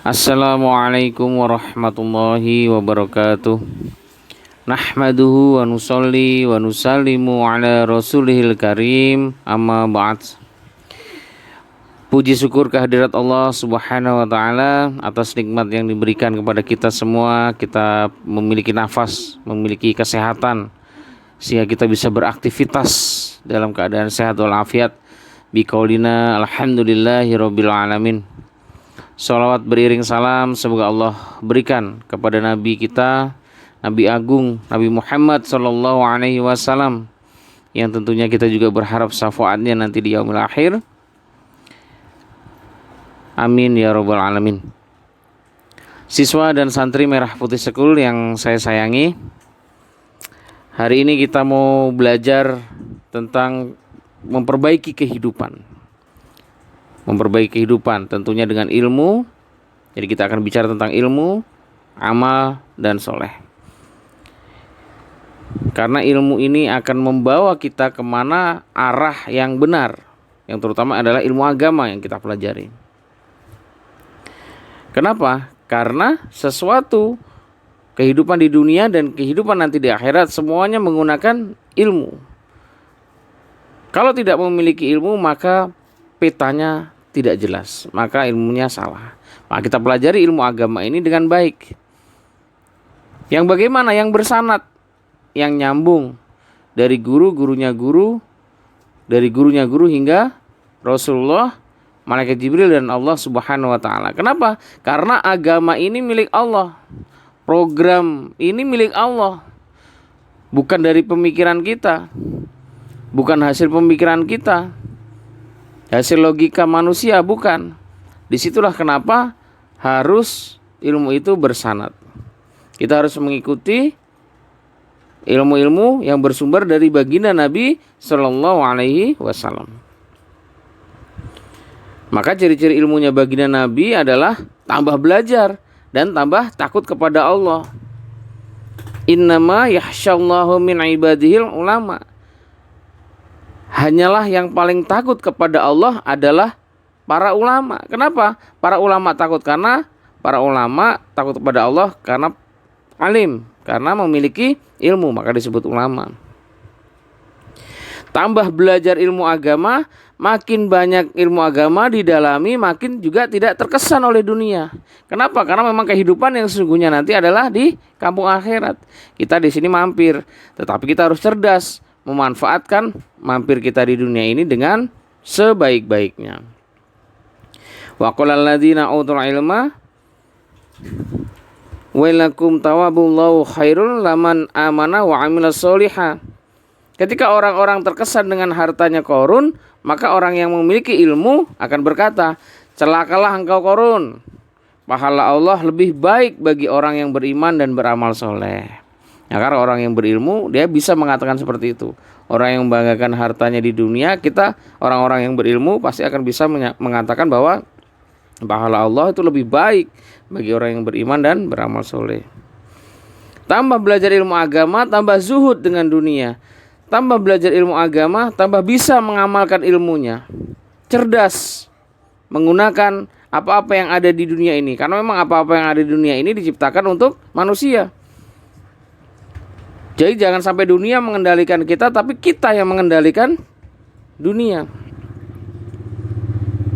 Assalamualaikum warahmatullahi wabarakatuh. Nahmaduhu wa nusalli wa nusallimu ala rasulihil karim. Amma ba'd. Puji syukur kehadirat Allah subhanahu wa ta'ala atas nikmat yang diberikan kepada kita semua. Kita memiliki nafas, memiliki kesehatan, sehingga kita bisa beraktivitas dalam keadaan sehat walafiat. Biqaulina alhamdulillahi rabbil alamin. Sholawat beriring salam semoga Allah berikan kepada Nabi kita, Nabi Agung, Nabi Muhammad Sallallahu Alaihi Wasallam, yang tentunya kita juga berharap syafaatnya nanti di yaumil akhir. Amin ya rabbal alamin. Siswa dan santri Merah Putih School yang saya sayangi, hari ini kita mau belajar tentang memperbaiki kehidupan. Memperbaiki kehidupan tentunya dengan ilmu. Jadi kita akan bicara tentang ilmu, amal, dan soleh. Karena ilmu ini akan membawa kita kemana arah yang benar, yang terutama adalah ilmu agama yang kita pelajari. Kenapa? Karena sesuatu kehidupan di dunia dan kehidupan nanti di akhirat semuanya menggunakan ilmu. Kalau tidak memiliki ilmu maka petanya tidak jelas, maka ilmunya salah. Maka kita pelajari ilmu agama ini dengan baik. Yang bagaimana? Yang bersanad, yang nyambung dari guru-gurunya guru, dari gurunya guru hingga Rasulullah, malaikat Jibril dan Allah Subhanahu wa taala. Kenapa? Karena agama ini milik Allah. Program ini milik Allah. Bukan dari pemikiran kita. Bukan hasil pemikiran kita, hasil logika manusia, bukan. Disitulah kenapa harus ilmu itu bersanad. Kita harus mengikuti ilmu-ilmu yang bersumber dari baginda Nabi Sallallahu Alaihi Wasallam. Maka ciri-ciri ilmunya baginda Nabi adalah tambah belajar dan tambah takut kepada Allah. Innama yakhsyallahu min ibadihil ulama. Hanyalah yang paling takut kepada Allah adalah para ulama. Kenapa? Para ulama takut karena para ulama takut kepada Allah karena alim, karena memiliki ilmu, maka disebut ulama. Tambah belajar ilmu agama, makin banyak ilmu agama didalami, makin juga tidak terkesan oleh dunia. Kenapa? Karena memang kehidupan yang sesungguhnya nanti adalah di kampung akhirat. Kita di sini mampir, tetapi kita harus cerdas memanfaatkan mampir kita di dunia ini dengan sebaik-baiknya. Wa qala alladziina utul ilma wa lakum tawabullahu khairul laman amana wa amila sholiha. Ketika orang-orang terkesan dengan hartanya Qarun, maka orang yang memiliki ilmu akan berkata, celakalah engkau Qarun. Pahala Allah lebih baik bagi orang yang beriman dan beramal soleh. Ya, karena orang yang berilmu dia bisa mengatakan seperti itu. Orang yang membanggakan hartanya di dunia, kita orang-orang yang berilmu pasti akan bisa mengatakan bahwa pahala Allah itu lebih baik bagi orang yang beriman dan beramal soleh. Tambah belajar ilmu agama, tambah zuhud dengan dunia. Tambah belajar ilmu agama, tambah bisa mengamalkan ilmunya. Cerdas menggunakan apa-apa yang ada di dunia ini. Karena memang apa-apa yang ada di dunia ini diciptakan untuk manusia. Jadi jangan sampai dunia mengendalikan kita, tapi kita yang mengendalikan dunia.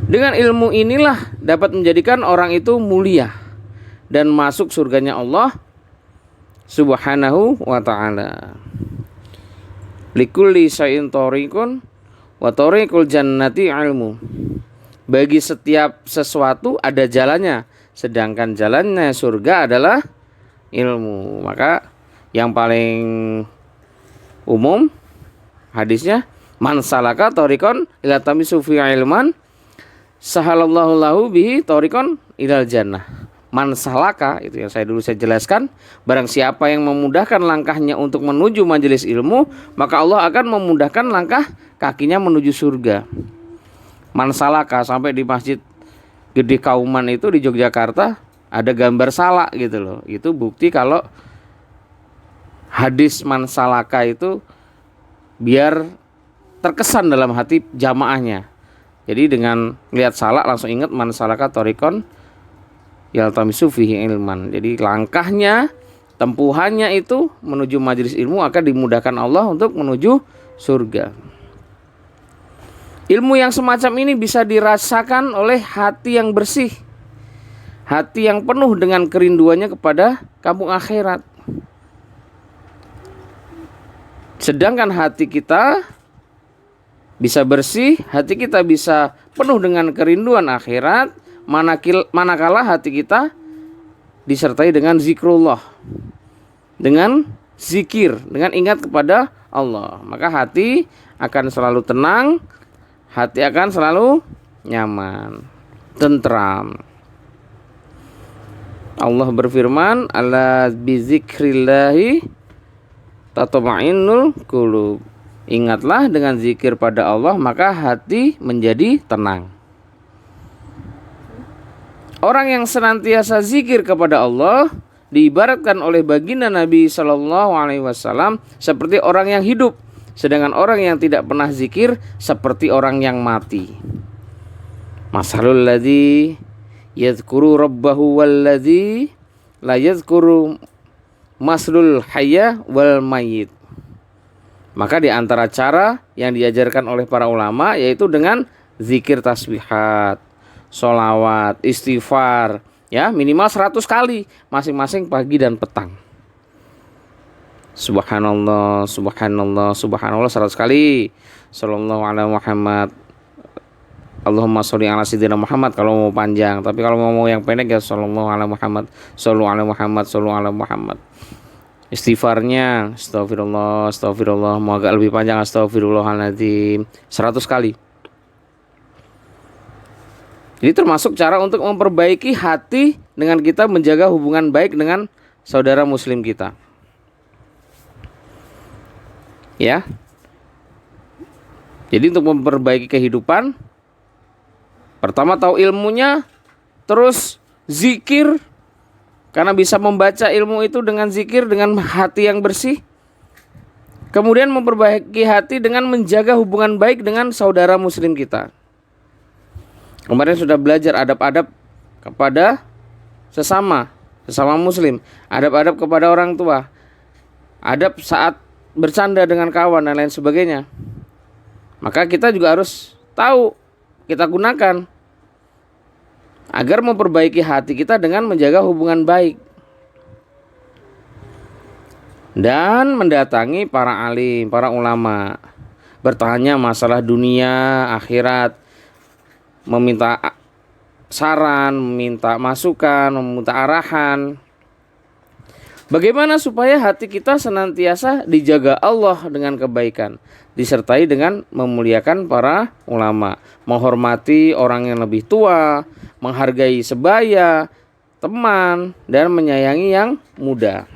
Dengan ilmu inilah dapat menjadikan orang itu mulia dan masuk surganya Allah Subhanahu wa ta'ala. Likulli syai'in thariqun wa thariqul jannati ilmu. Bagi setiap sesuatu ada jalannya, sedangkan jalannya surga adalah ilmu. Maka yang paling umum hadisnya, man salaka thariqan ila tamisu fi ilman sahalallahu lahu bihi thariqan ilal jannah. Man salaka, itu yang saya jelaskan, barang siapa yang memudahkan langkahnya untuk menuju majelis ilmu, maka Allah akan memudahkan langkah kakinya menuju surga. Man salaka, sampai di Masjid Gede Kauman itu di Yogyakarta ada gambar salak gitu loh. Itu bukti kalau hadis man salaka itu biar terkesan dalam hati jamaahnya. Jadi dengan lihat salak langsung ingat man salaka thariqan yaltamisu fihi ilman. Jadi langkahnya, tempuhannya itu menuju majelis ilmu akan dimudahkan Allah untuk menuju surga. Ilmu yang semacam ini bisa dirasakan oleh hati yang bersih, hati yang penuh dengan kerinduannya kepada kampung akhirat. Sedangkan hati kita bisa bersih, hati kita bisa penuh dengan kerinduan akhirat manakala hati kita disertai dengan zikrullah, dengan zikir, dengan ingat kepada Allah. Maka hati akan selalu tenang, hati akan selalu nyaman, tentram. Allah berfirman, ala bizikrillahi tatma'innul qulub. Ingatlah dengan zikir pada Allah, maka hati menjadi tenang. Orang yang senantiasa zikir kepada Allah diibaratkan oleh baginda Nabi Shallallahu Alaihi Wasallam seperti orang yang hidup, sedangkan orang yang tidak pernah zikir seperti orang yang mati. Masalul ladzi yadhkuru rabbahu walladzi la yadhkuru maslul hayya wal mayyit. Maka di antara cara yang diajarkan oleh para ulama yaitu dengan zikir tasbihat, sholawat, istighfar, ya minimal 100 kali masing-masing pagi dan petang. Subhanallah, subhanallah, subhanallah 100 kali. Sallallahu alaihi Muhammad. Allahumma sholli ala sayyidina Muhammad kalau mau panjang, tapi kalau mau yang pendek ya sallallahu alaihi Muhammad, sallallahu alaihi Muhammad, sallallahu alaihi Muhammad. Istighfarnya astagfirullah, astagfirullah, mau agak lebih panjang astagfirullahaladzim 100 kali. Jadi termasuk cara untuk memperbaiki hati dengan kita menjaga hubungan baik dengan saudara muslim kita. Ya. Jadi untuk memperbaiki kehidupan, pertama tahu ilmunya, terus zikir. Karena bisa membaca ilmu itu dengan zikir, dengan hati yang bersih. Kemudian memperbaiki hati dengan menjaga hubungan baik dengan saudara muslim kita. Kemarin sudah belajar adab-adab kepada sesama muslim, adab-adab kepada orang tua, adab saat bercanda dengan kawan dan lain sebagainya. Maka kita juga harus tahu, kita gunakan agar memperbaiki hati kita dengan menjaga hubungan baik dan mendatangi para alim, para ulama, bertanya masalah dunia, akhirat, meminta saran, meminta masukan, meminta arahan. Bagaimana supaya hati kita senantiasa dijaga Allah dengan kebaikan, disertai dengan memuliakan para ulama, menghormati orang yang lebih tua, menghargai sebaya, teman, dan menyayangi yang muda.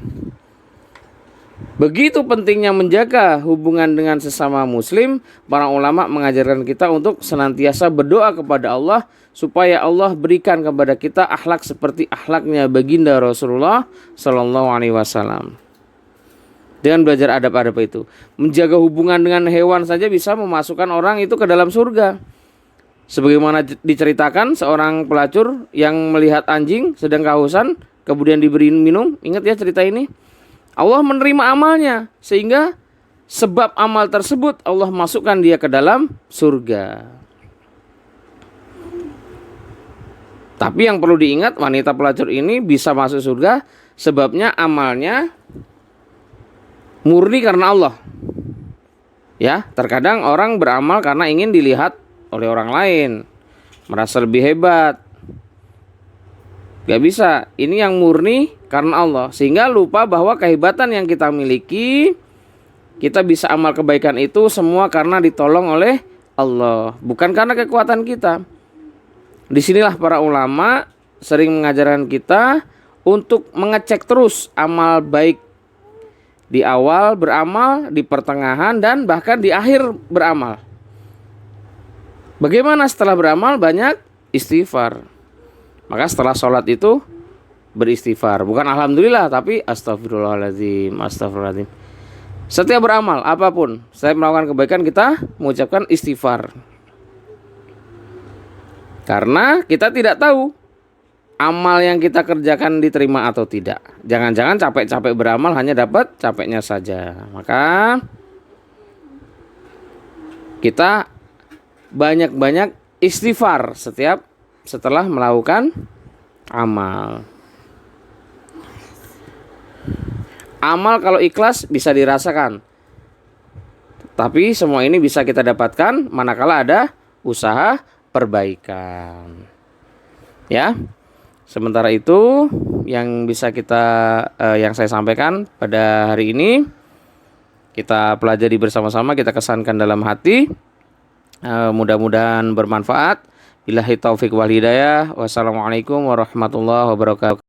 Begitu pentingnya menjaga hubungan dengan sesama muslim, para ulama mengajarkan kita untuk senantiasa berdoa kepada Allah supaya Allah berikan kepada kita akhlak seperti akhlaknya baginda Rasulullah Sallallahu Alaihi Wasallam. Dengan belajar adab-adab itu, menjaga hubungan dengan hewan saja bisa memasukkan orang itu ke dalam surga. Sebagaimana diceritakan seorang pelacur yang melihat anjing sedang kehausan, kemudian diberi minum. Ingat ya cerita ini. Allah menerima amalnya, sehingga sebab amal tersebut Allah masukkan dia ke dalam surga. Tapi yang perlu diingat, wanita pelacur ini bisa masuk surga sebabnya amalnya murni karena Allah. Ya, terkadang orang beramal karena ingin dilihat oleh orang lain, merasa lebih hebat. Gak bisa, ini yang murni karena Allah, sehingga lupa bahwa kehebatan yang kita miliki, kita bisa amal kebaikan itu semua karena ditolong oleh Allah, bukan karena kekuatan kita. Disinilah para ulama sering mengajarkan kita untuk mengecek terus amal baik di awal beramal, di pertengahan, dan bahkan di akhir beramal. Bagaimana setelah beramal? Banyak istighfar. Maka setelah sholat itu beristighfar. Bukan alhamdulillah, tapi astagfirullahaladzim, astagfirullahaladzim. Setiap beramal apapun, saya melakukan kebaikan, kita mengucapkan istighfar. Karena kita tidak tahu amal yang kita kerjakan diterima atau tidak. Jangan-jangan capek-capek beramal hanya dapat capeknya saja. Maka kita banyak-banyak istighfar setelah melakukan amal. Amal kalau ikhlas bisa dirasakan. Tapi semua ini bisa kita dapatkan manakala ada usaha perbaikan. Ya. Sementara itu yang bisa yang saya sampaikan pada hari ini, kita pelajari bersama-sama, kita kesankan dalam hati. Mudah-mudahan bermanfaat. Billahi taufik wal hidayah. Wassalamualaikum warahmatullahi wabarakatuh.